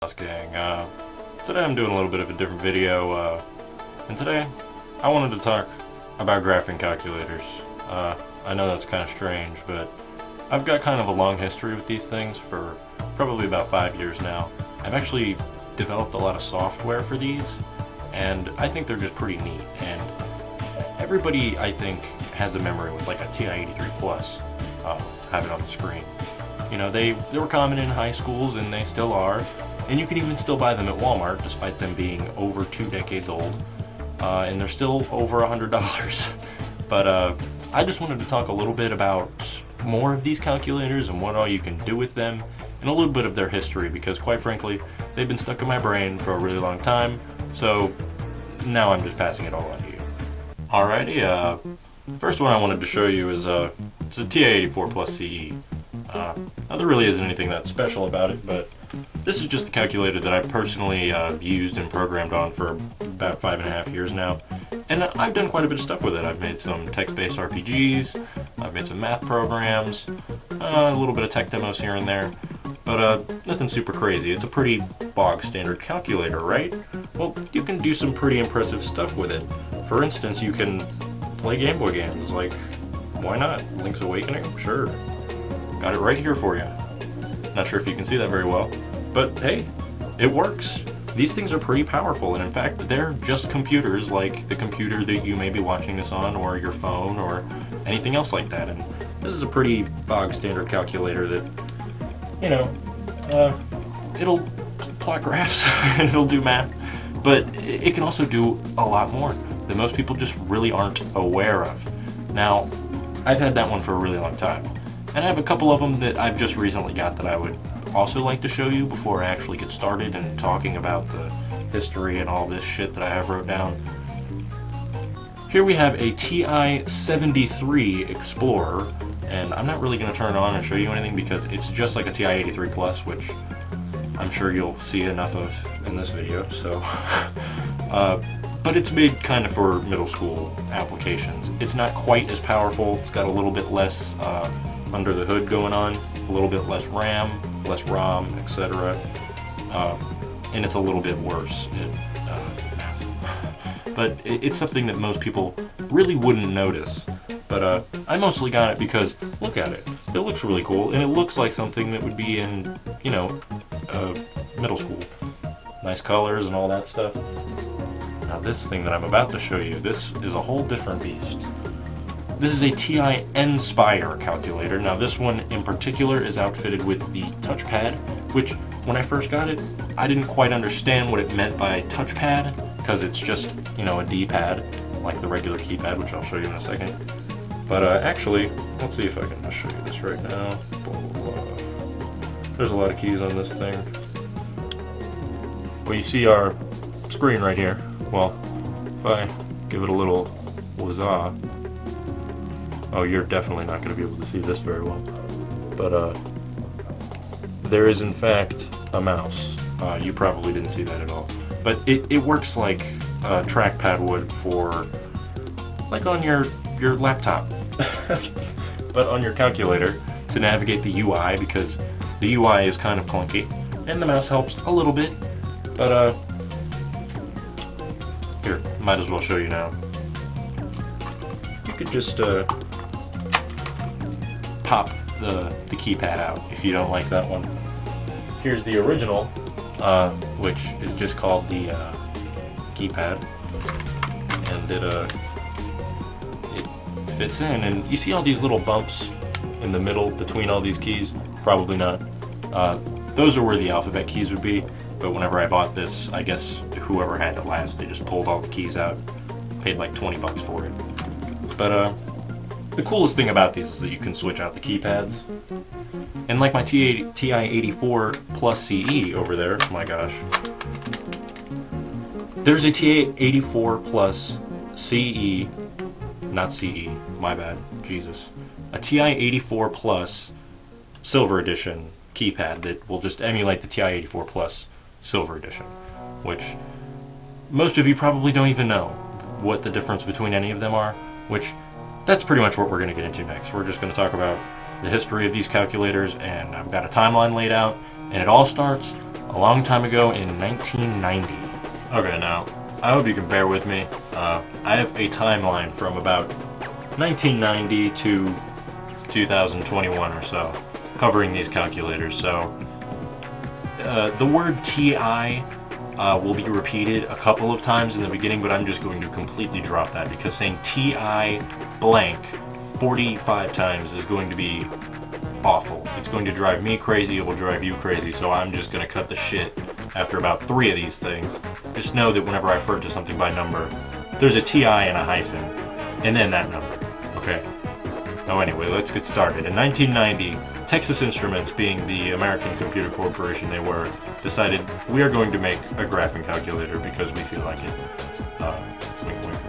Gang. Today I'm doing a little bit of a different video, and today I wanted to talk about graphing calculators. I know that's kind of strange, but I've got kind of a long history with these things for probably about 5 years now. I've actually developed a lot of software for these, and I think they're just pretty neat. And everybody, I think, has a memory with like a TI-83 Plus, have it on the screen. You know, they were common in high schools, and they still are. And you can even still buy them at Walmart, despite them being over 2 decades old. And they're still over $100. But I just wanted to talk a little bit about more of these calculators and what all you can do with them, and a little bit of their history, because quite frankly, they've been stuck in my brain for a really long time. So now I'm just passing it all on to you. Alrighty, first one I wanted to show you is it's a TI-84 Plus CE. Now there really isn't anything that special about it, but this is just the calculator that I personally used and programmed on for about 5.5 years now. And I've done quite a bit of stuff with it. I've made some text-based RPGs, I've made some math programs, a little bit of tech demos here and there, but nothing super crazy. It's a pretty bog standard calculator, right? Well, you can do some pretty impressive stuff with it. For instance, you can play Game Boy games, like, why not? Link's Awakening? Sure. Got it right here for you. Not sure if you can see that very well, but hey, it works. These things are pretty powerful, and in fact, they're just computers like the computer that you may be watching this on, or your phone, or anything else like that. And this is a pretty bog standard calculator that, you know, it'll plot graphs and it'll do math, but it can also do a lot more that most people just really aren't aware of. Now, I've had that one for a really long time, and I have a couple of them that I've just recently got that I would also like to show you before I actually get started and talking about the history and all this shit that I have wrote down. Here we have a TI-73 Explorer, and I'm not really going to turn it on and show you anything because it's just like a TI-83 Plus, which I'm sure you'll see enough of in this video, so but it's made kind of for middle school applications. It's not quite as powerful. It's got a little bit less under the hood going on, a little bit less RAM, less ROM, etc. And it's a little bit worse but it's something that most people really wouldn't notice. But I mostly got it because, look at it. It looks really cool, and it looks like something that would be in, you know, middle school. Nice colors and all that stuff. Now this thing that I'm about to show you, this is a whole different beast. This is a TI Nspire calculator. Now this one in particular is outfitted with the touchpad, which when I first got it, I didn't quite understand what it meant by touchpad, because it's just, you know, a D-pad, like the regular keypad, which I'll show you in a second. But actually, let's see if I can just show you this right now. Blah, blah, blah. There's a lot of keys on this thing. Well, you see our screen right here. Well, if I give it a little huzzah, oh, you're definitely not going to be able to see this very well. But there is in fact a mouse. You probably didn't see that at all. But it works like trackpad would for, like on your laptop. But on your calculator to navigate the UI, because the UI is kind of clunky, and the mouse helps a little bit. But here, might as well show you now. You could just pop the keypad out if you don't like that one. Here's the original, which is just called the keypad, and it fits in, and you see all these little bumps in the middle between all these keys? Probably not. Those are where the alphabet keys would be, but whenever I bought this, I guess whoever had it last, they just pulled all the keys out, paid like 20 bucks for it. But the coolest thing about these is that you can switch out the keypads. And like my TI-84 Plus CE over there, my gosh, there's a TI-84 Plus CE, not CE, my bad, Jesus. A TI-84 Plus Silver Edition keypad that will just emulate the TI-84 Plus Silver Edition, which most of you probably don't even know what the difference between any of them are, which that's pretty much what we're going to get into next. We're just going to talk about the history of these calculators, and I've got a timeline laid out, and it all starts a long time ago in 1990. Okay, now, I hope you can bear with me. I have a timeline from about 1990 to 2021 or so, covering these calculators. So, the word TI will be repeated a couple of times in the beginning, but I'm just going to completely drop that because saying TI blank 45 times is going to be awful. It's going to drive me crazy, it will drive you crazy, so I'm just going to cut the shit after about 3 of these things. Just know that whenever I refer to something by number, there's a TI and a hyphen, and then that number, okay? Now anyway, let's get started. In 1990, Texas Instruments, being the American computer corporation they were, decided we are going to make a graphing calculator because we feel like it. Wink wink.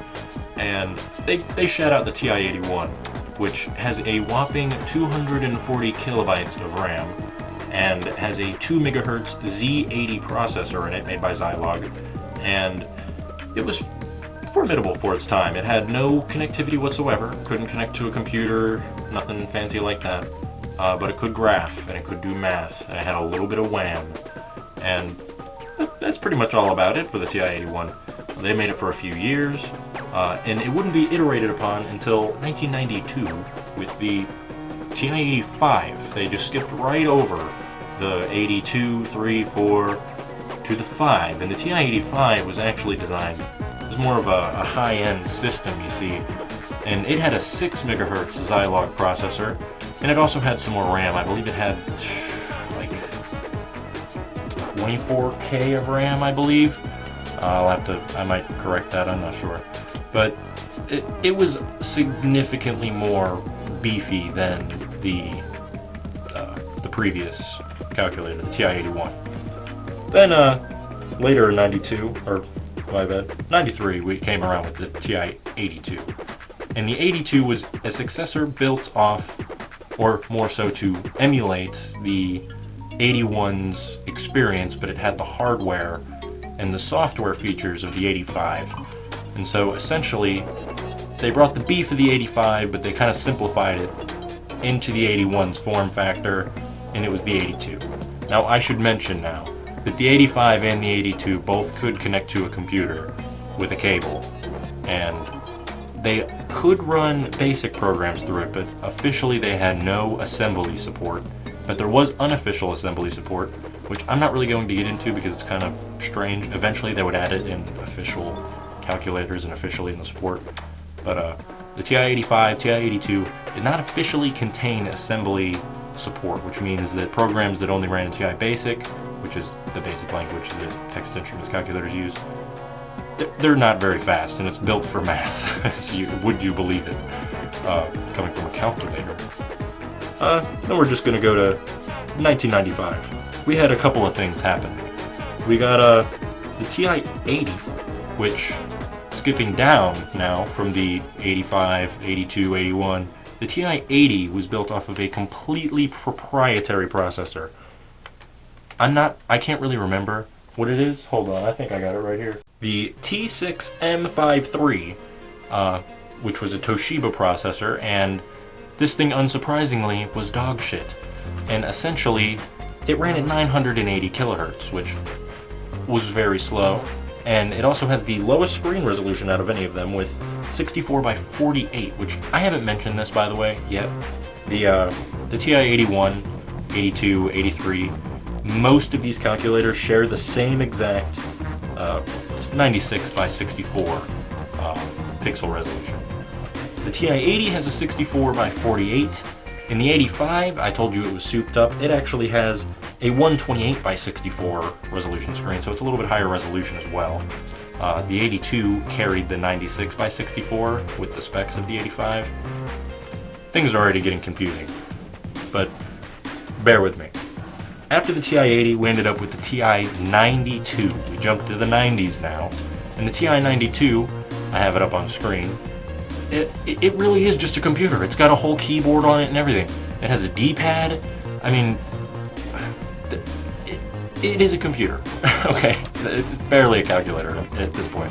And they shout out the TI-81, which has a whopping 240 kilobytes of RAM and has a 2 megahertz Z80 processor in it made by Zilog, and it was formidable for its time. It had no connectivity whatsoever, couldn't connect to a computer, nothing fancy like that, but it could graph and it could do math, and it had a little bit of WAN, and that's pretty much all about it for the TI-81. They made it for a few years, and it wouldn't be iterated upon until 1992 with the TI-85. They just skipped right over the 82, 3, 4 to the 5, and the TI-85 was actually designed as more of a high-end system, you see, and it had a 6 megahertz Zilog processor, and it also had some more RAM. I believe it had like 24K of RAM, I believe. I might correct that, I'm not sure. But it was significantly more beefy than the previous calculator, the TI-81. Then later in 92, or my bad, 93, we came around with the TI-82. And the 82 was a successor built off, or more so to emulate the 81's experience, but it had the hardware and the software features of the 85. And so essentially, they brought the beef of the 85, but they kind of simplified it into the 81's form factor, and it was the 82. Now, I should mention now that the 85 and the 82 both could connect to a computer with a cable, and they could run basic programs through it, but officially they had no assembly support. But there was unofficial assembly support, which I'm not really going to get into because it's kind of strange. Eventually they would add it in official calculators and officially in the support. But the TI-85, TI-82 did not officially contain assembly support, which means that programs that only ran in TI Basic, which is the basic language that Texas Instruments calculators use, they're not very fast, and it's built for math. So would you believe it? Coming from a calculator. Then we're just going to go to 1995. We had a couple of things happen. We got the TI-80, which, skipping down now from the 85, 82, 81, the TI-80 was built off of a completely proprietary processor. I can't really remember what it is. Hold on, I think I got it right here. The T6M53, which was a Toshiba processor, and this thing, unsurprisingly, was dog shit. And essentially, it ran at 980 kilohertz, which was very slow. And it also has the lowest screen resolution out of any of them, with 64 by 48, which I haven't mentioned this, by the way, yet. The TI-81, 82, 83, most of these calculators share the same exact 96 by 64 pixel resolution. The TI-80 has a 64 by 48. In the 85, I told you it was souped up. It actually has a 128 by 64 resolution screen, so it's a little bit higher resolution as well. The 82 carried the 96 by 64 with the specs of the 85. Things are already getting confusing, but bear with me. After the TI-80, we ended up with the TI-92. We jumped to the 90s now, and the TI-92, I have it up on screen, it really is just a computer. It's got a whole keyboard on it and everything. It has a D-pad. I mean, it is a computer, okay? It's barely a calculator at this point.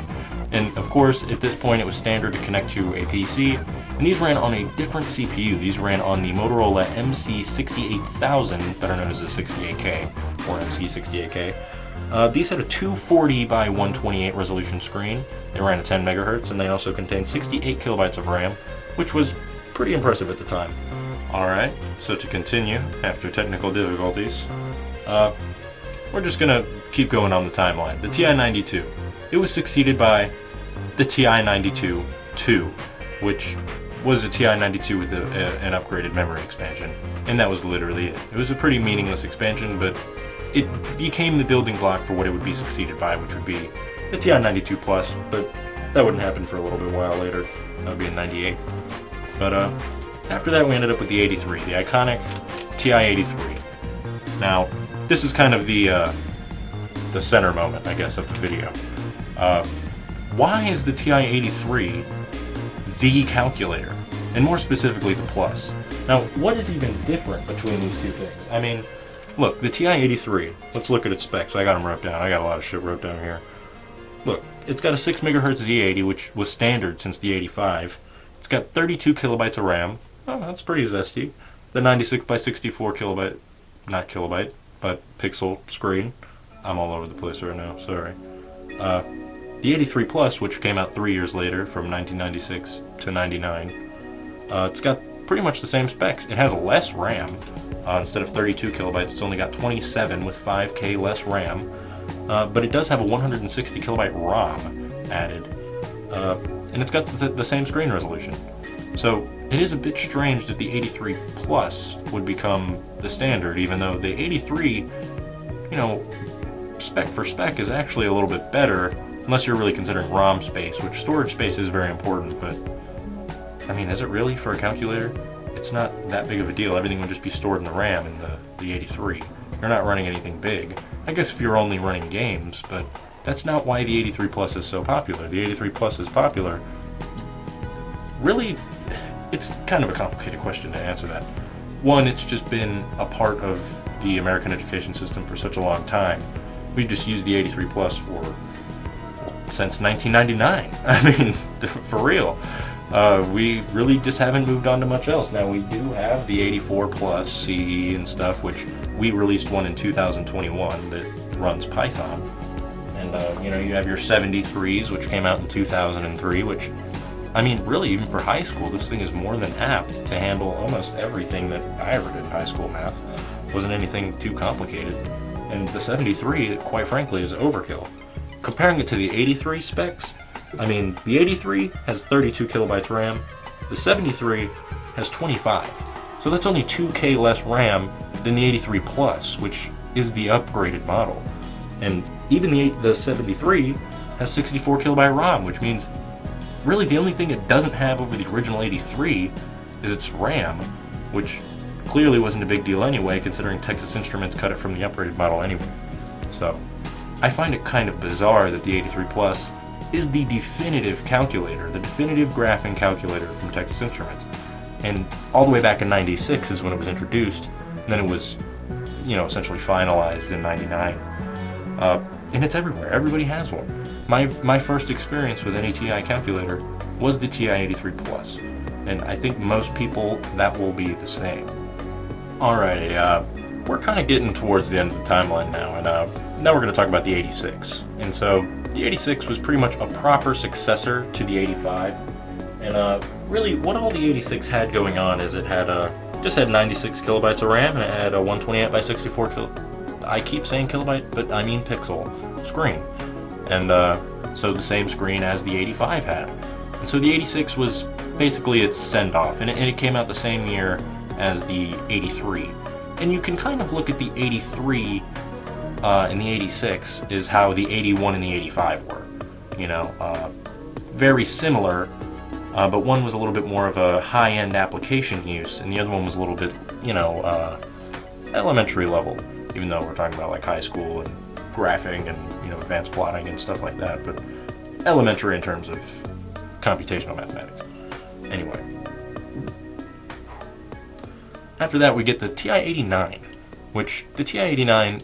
And of course, at this point, it was standard to connect to a PC, and And these ran on a different CPU. These ran on the Motorola MC68000, better known as the 68K, or MC68K. These had a 240 by 128 resolution screen. They ran at 10 megahertz, and they also contained 68 kilobytes of RAM, which was pretty impressive at the time. Alright, so to continue, after technical difficulties, we're just gonna keep going on the timeline. The TI-92. It was succeeded by the TI-92-2, which was a TI-92 with an upgraded memory expansion, and that was literally it. It was a pretty meaningless expansion, but it became the building block for what it would be succeeded by, which would be the TI-92 Plus, but that wouldn't happen for a little bit while later. That would be in '98. But after that, we ended up with the 83, the iconic TI-83. Now, this is kind of the center moment, I guess, of the video. Why is the TI-83 the calculator, and more specifically the Plus? Now, what is even different between these two things? I mean, look, the TI-83, let's look at its specs. I got them wrote down. I got a lot of shit wrote down here. Look, it's got a 6 megahertz Z80, which was standard since the 85. It's got 32 kilobytes of RAM. Oh, that's pretty zesty. The 96 by 64 kilobyte, not kilobyte, but pixel screen. I'm all over the place right now, sorry. The 83 Plus, which came out 3 years later, from 1996 to 99, it's got pretty much the same specs. It has less RAM. Instead of 32 kilobytes, it's only got 27 with 5K less RAM. But it does have a 160 kilobyte ROM added. And it's got the same screen resolution. So it is a bit strange that the 83 Plus would become the standard, even though the 83, you know, spec for spec is actually a little bit better, unless you're really considering ROM space, which storage space is very important, but I mean, is it really for a calculator? It's not that big of a deal. Everything would just be stored in the RAM in the 83. You're not running anything big. I guess if you're only running games, but that's not why the 83 Plus is so popular. The 83 Plus is popular. Really, it's kind of a complicated question to answer that. One, it's just been a part of the American education system for such a long time. We've just used the 83 Plus since 1999. I mean, for real. We really just haven't moved on to much else. Now, we do have the 84 Plus CE and stuff, which we released one in 2021 that runs Python. And, you know, you have your 73s, which came out in 2003, which, I mean, really, even for high school, this thing is more than apt to handle almost everything that I ever did in high school math. Wasn't anything too complicated. And the 73, quite frankly, is overkill. Comparing it to the 83 specs, I mean, the 83 has 32 kilobytes RAM, the 73 has 25. So that's only 2K less RAM than the 83 Plus, which is the upgraded model. And even the 73 has 64 kilobyte ROM, which means really the only thing it doesn't have over the original 83 is its RAM, which clearly wasn't a big deal anyway, considering Texas Instruments cut it from the upgraded model anyway. So I find it kind of bizarre that the 83 Plus is the definitive calculator, the definitive graphing calculator from Texas Instruments. And all the way back in '96 is when it was introduced, and then it was, you know, essentially finalized in '99. And it's everywhere. Everybody has one. My first experience with any TI calculator was the TI-83 Plus, and I think most people that will be the same. Alrighty, we're kind of getting towards the end of the timeline now, and now we're going to talk about the 86. And so the 86 was pretty much a proper successor to the 85. And really, what all the 86 had going on is it had just had 96 kilobytes of RAM, and it had a 128 by 64 I keep saying kilobyte, but I mean pixel screen. And so the same screen as the 85 had. And so the 86 was basically its send-off, and it came out the same year as the 83. And you can kind of look at the 83 and the 86 is how the 81 and the 85 were. You know, very similar, but one was a little bit more of a high-end application use, and the other one was a little bit, you know, elementary level, even though we're talking about like high school and graphing and, you know, advanced plotting and stuff like that, but elementary in terms of computational mathematics. Anyway. After that, we get the TI-89, which the TI-89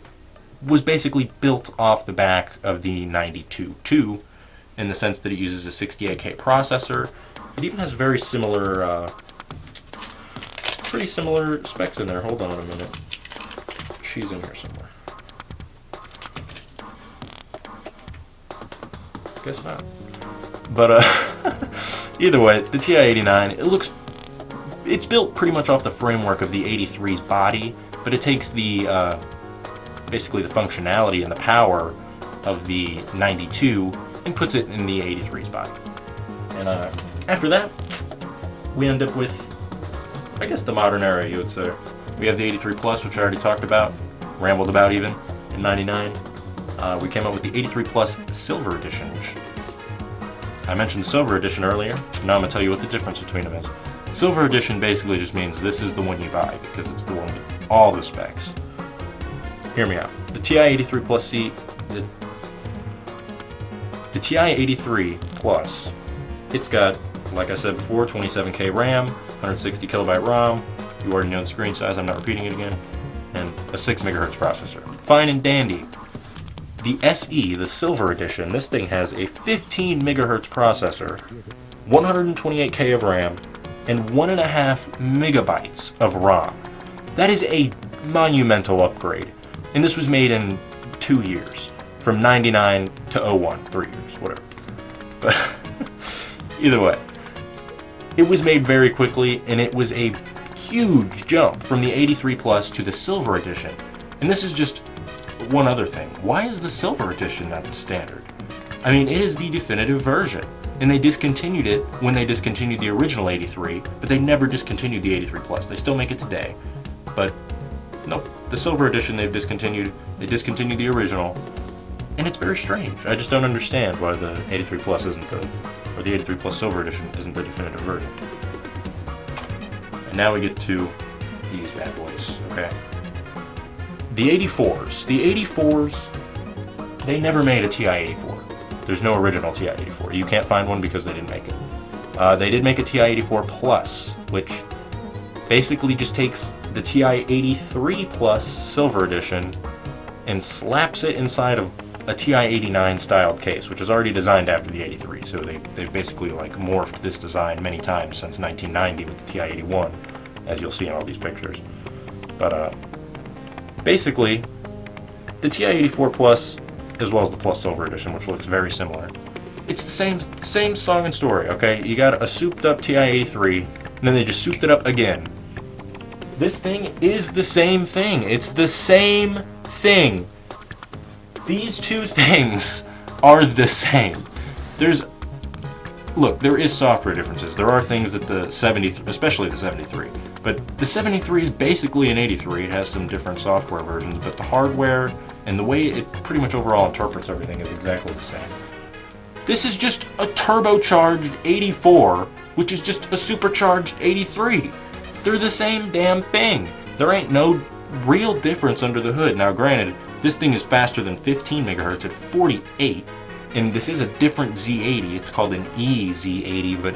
was basically built off the back of the 92-2 in the sense that it uses a 68K processor, It even has very similar, pretty similar specs in there. Hold on a minute. She's in here somewhere. Guess not. But either way, the TI-89, it's built pretty much off the framework of the 83's body, but it takes the basically the functionality and the power of the 92 and puts it in the 83's body. And after that, we end up with, I guess, the modern era, you would say. We have the 83 Plus, which I already talked about, rambled about even, in 99. We came up with the 83 Plus Silver Edition, which I mentioned the Silver Edition earlier. Now I'm going to tell you what the difference between them is. Silver Edition basically just means this is the one you buy, because it's the one with all the specs. Hear me out. The TI-83 Plus C, the TI-83 Plus, it's got, like I said before, 27K RAM, 160 kilobyte ROM, you already know the screen size, I'm not repeating it again, and a 6 megahertz processor. Fine and dandy. The SE, the Silver Edition, this thing has a 15 megahertz processor, 128K of RAM, and 1.5 megabytes of ROM. That is a monumental upgrade. And this was made in 2 years, from 99 to 01, 3 years, whatever. But either way, it was made very quickly, and it was a huge jump from the 83 Plus to the Silver Edition. And this is just one other thing. Why is the Silver Edition not the standard? I mean, it is the definitive version, and they discontinued it when they discontinued the original 83, but they never discontinued the 83 Plus. They still make it today, but nope. The Silver Edition they've discontinued. They discontinued the original, and it's very strange. I just don't understand why the 83 Plus isn't or the 83 Plus Silver Edition isn't the definitive version. And now we get to these bad boys, okay? The 84s. The 84s, they never made a TI-84. There's no original TI-84. You can't find one because they didn't make it. They did make a TI-84 Plus, which basically just takes the TI-83 Plus Silver Edition and slaps it inside of a TI-89 styled case, which is already designed after the 83. So they've basically like morphed this design many times since 1990 with the TI-81, as you'll see in all these pictures. But basically, the TI-84 Plus, as well as the Plus Silver Edition, which looks very similar, it's the same song and story, okay? You got a souped up TI-83, and then they just souped it up again. This thing is the same thing. It's the same thing. These two things are the same. Look, there is software differences. There are things that the 70, especially the 73, but the 73 is basically an 83. It has some different software versions, but the hardware and the way it pretty much overall interprets everything is exactly the same. This is just a turbocharged 84, which is just a supercharged 83. They're the same damn thing. There ain't no real difference under the hood. Now granted, this thing is faster than 15 megahertz at 48, and this is a different Z80. It's called an EZ80, but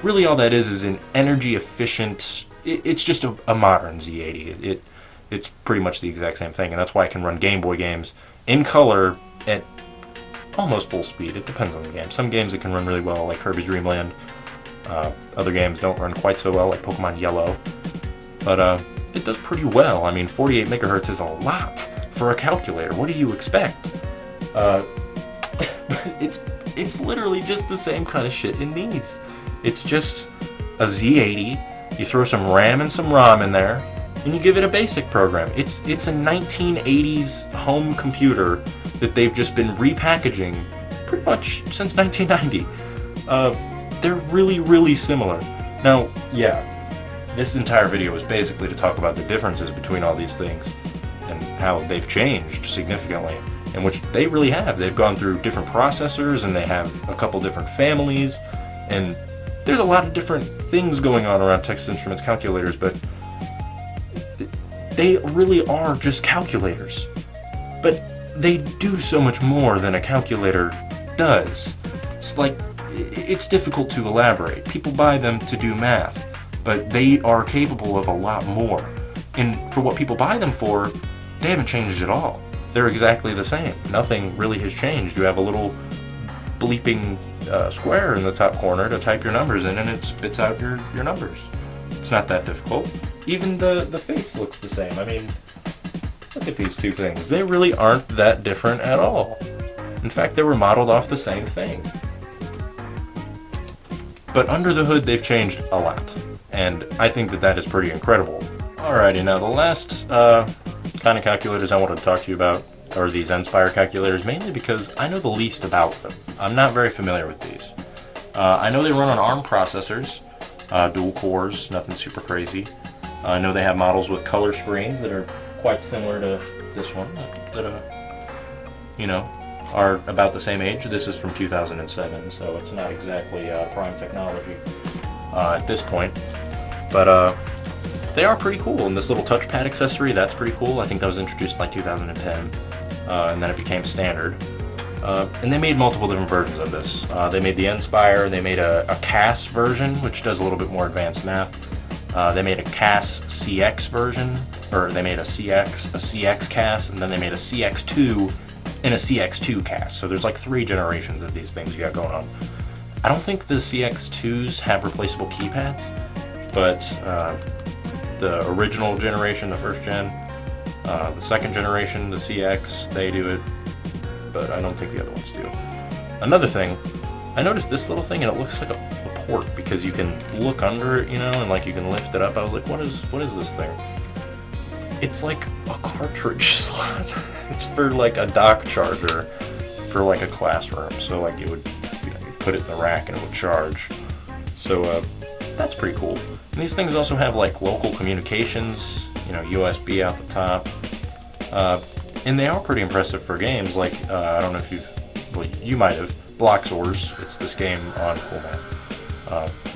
really all that is an energy efficient, it's just a modern Z80. It's pretty much the exact same thing, and that's why I can run Game Boy games in color at almost full speed. It depends on the game. Some games it can run really well, like Kirby's Dream Land. Other games don't run quite so well, like Pokemon Yellow. But it does pretty well. I mean, 48 megahertz is a lot for a calculator. What do you expect? It's literally just the same kind of shit in these. It's just a Z80. You throw some RAM and some ROM in there, and you give it a basic program. It's a 1980s home computer that they've just been repackaging pretty much since 1990. They're really, really similar. Now, yeah, this entire video is basically to talk about the differences between all these things and how they've changed significantly, and which they really have. They've gone through different processors, and they have a couple different families, and there's a lot of different things going on around Texas Instruments calculators, but they really are just calculators. But they do so much more than a calculator does. It's difficult to elaborate. People buy them to do math, but they are capable of a lot more. And for what people buy them for, they haven't changed at all. They're exactly the same. Nothing really has changed. You have a little bleeping square in the top corner to type your numbers in, and it spits out your numbers. It's not that difficult. Even the face looks the same. I mean, look at these two things. They really aren't that different at all. In fact, they were modeled off the same thing. But under the hood, they've changed a lot. And I think that is pretty incredible. Alrighty, now the last kind of calculators I wanted to talk to you about are these Nspire calculators, mainly because I know the least about them. I'm not very familiar with these. I know they run on ARM processors, dual cores, nothing super crazy. I know they have models with color screens that are quite similar to this one, that you know, are about the same age. This is from 2007, so it's not exactly prime technology at this point. But they are pretty cool, and this little touchpad accessory, that's pretty cool. I think that was introduced in like 2010, and then it became standard. And they made multiple different versions of this. They made the Nspire, they made a CAS version, which does a little bit more advanced math. They made a CAS CX version, or they made a CX CAS, and then they made a CX2 and a CX2 CAS. So there's like 3 generations of these things you got going on. I don't think the CX2s have replaceable keypads, but the original generation, the first gen, the second generation, the CX, they do it, but I don't think the other ones do. Another thing, I noticed this little thing and it looks like a port because you can look under it, you know, and like you can lift it up. I was like, what is this thing? It's like a cartridge slot. It's for like a dock charger for like a classroom. So like it would, you know, you'd put it in the rack and it would charge. So that's pretty cool. And these things also have like local communications, you know, USB out the top. And they are pretty impressive for games like, I don't know if well, you might have, Block Wars. It's this game on Cool Man.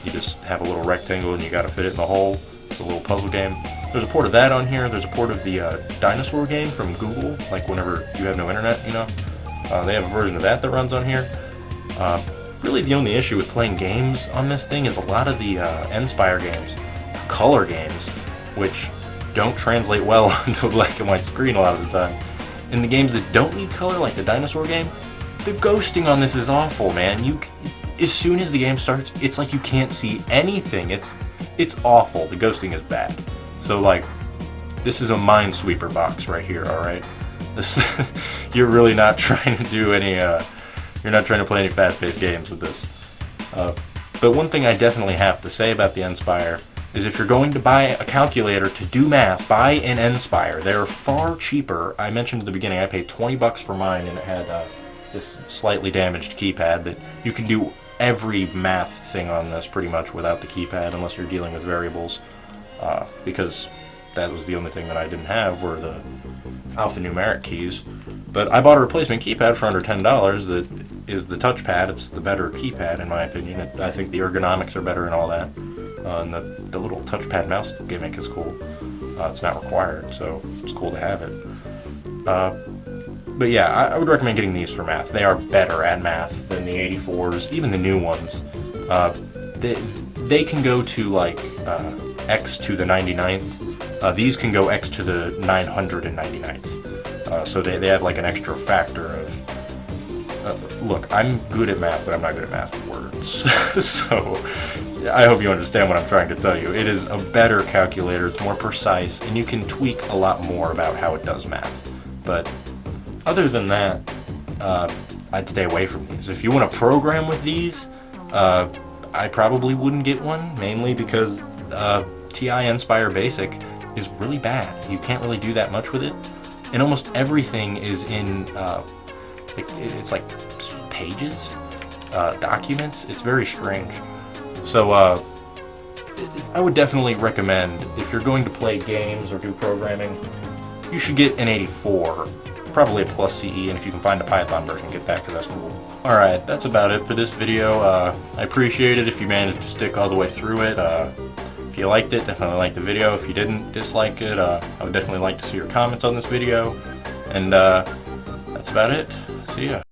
You just have a little rectangle and you gotta fit it in the hole. It's a little puzzle game. There's a port of that on here. There's a port of the dinosaur game from Google, like whenever you have no internet, you know. They have a version of that runs on here. Really the only issue with playing games on this thing is a lot of the Nspire games, color games, which don't translate well onto a black and white screen a lot of the time. In the games that don't need color, like the dinosaur game, the ghosting on this is awful, man. As soon as the game starts, it's like you can't see anything. It's awful. The ghosting is bad. So like, this is a Minesweeper box right here, alright? You're really not trying to do any, you're not trying to play any fast-paced games with this. But one thing I definitely have to say about the Nspire is if you're going to buy a calculator to do math, buy an Nspire. They're far cheaper. I mentioned at the beginning I paid 20 bucks for mine and it had this slightly damaged keypad, but you can do every math thing on this pretty much without the keypad unless you're dealing with variables, because that was the only thing that I didn't have were the alphanumeric keys. But I bought a replacement keypad for under $10 that is the touchpad. It's the better keypad in my opinion. I think the ergonomics are better and all that. And the little touchpad mouse gimmick is cool. It's not required, so it's cool to have it. But yeah, I would recommend getting these for math. They are better at math than the 84s, even the new ones. They can go to like x to the 99th. These can go x to the 999th. So they have like an extra factor of... look, I'm good at math, but I'm not good at math words. So I hope you understand what I'm trying to tell you. It is a better calculator, it's more precise, and you can tweak a lot more about how it does math. But other than that, I'd stay away from these. If you want to program with these, I probably wouldn't get one, mainly because TI Nspire Basic is really bad. You can't really do that much with it. And almost everything is in, it's like pages, documents. It's very strange. So I would definitely recommend, if you're going to play games or do programming, you should get an 84, probably a plus CE, and if you can find a Python version, get that because that's cool. Alright, that's about it for this video. I appreciate it if you managed to stick all the way through it. If you liked it, definitely like the video. If you didn't dislike it, I would definitely like to see your comments on this video. And that's about it. See ya.